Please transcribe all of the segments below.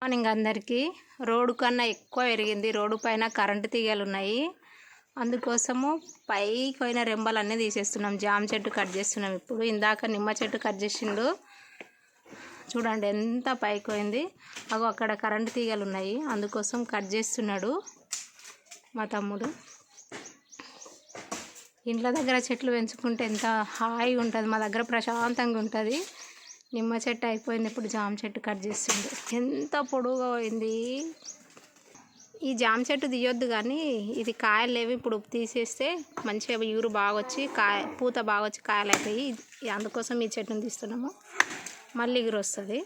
Morning అందరికీ. Road కన్నా ఎక్కువ పెరిగింది. రోడ్డు పైన కరెంటు తీగలు ఉన్నాయి. అందుకోసము పైకి పోయిన రెంబలన్నీ తీసేస్తున్నాం. జామ చెట్టు కట్ చేస్తున్నాం. ఇప్పుడు ఇందాక నిమ్మ చెట్టు కట్ చేసిండు. చూడండి ఎంత పైకి పోయింది. అగో అక్కడ కరెంటు తీగలు ఉన్నాయి, అందుకోసం కట్ చేస్తున్నాడు మా తమ్ముడు. ఇంట్లో దగ్గర చెట్లు పెంచుకుంటే ఎంత హాయిగా ఉంటుంది, మా దగ్గర ప్రశాంతంగా ఉంటుంది. నిమ్మ చెట్టు అయిపోయింది, ఇప్పుడు జామ చెట్టు కట్ చేస్తుంది. ఎంత పొడుగా పోయింది. ఈ జామ చెట్టు తీయొద్దు కానీ ఇది కాయలు లేవి, ఇప్పుడు తీసేస్తే మంచిగా యూరు బాగా వచ్చి పూత బాగా వచ్చి కాయలు అవుతాయి. అందుకోసం ఈ చెట్టును తీస్తున్నాము. మళ్ళీ ఎగురు వస్తుంది.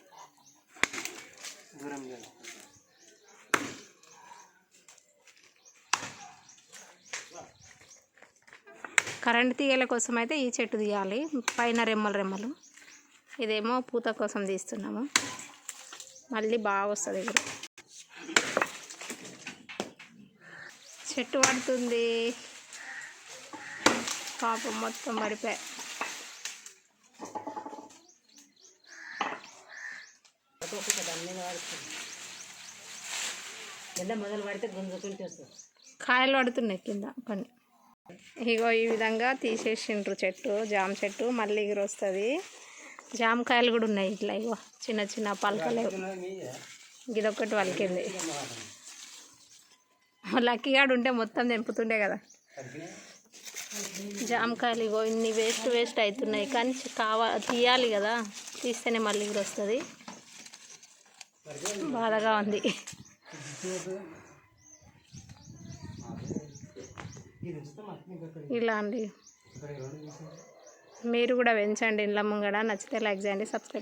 కరెంటు తీగల కోసం అయితే ఈ చెట్టు తీయాలి, పైన రెమ్మలు. ఇదేమో పూత కోసం తీస్తున్నాము. మళ్ళీ బాగా వస్తుంది ఎగురు. చెట్టు పడుతుంది, పాపం మొత్తం పడిపోయి. కాయలు పడుతున్నాయి కింద కొన్ని. ఇగో ఈ విధంగా తీసేసిండ్రు చెట్టు, జామ చెట్టు. మళ్ళీ ఎగురు వస్తుంది. జామకాయలు కూడా ఉన్నాయి ఇట్లా, ఇగో చిన్న చిన్న పలకలేవు. ఇదొక్కటి వలికింది. లక్కీగాడు ఉంటే మొత్తం తెంపుతుండే కదా. జామకాయలు ఇగో ఇన్ని వేస్ట్ అవుతున్నాయి, కానీ తీయాలి కదా, తీస్తేనే మళ్ళీ ఎగురు వస్తుంది. బాధగా ఉంది. ఇలా అండి, మీరు కూడా పెంచండి ఇండ్ల ముంగడ. నచ్చితే లైక్ చేయండి, సబ్స్క్రైబ్.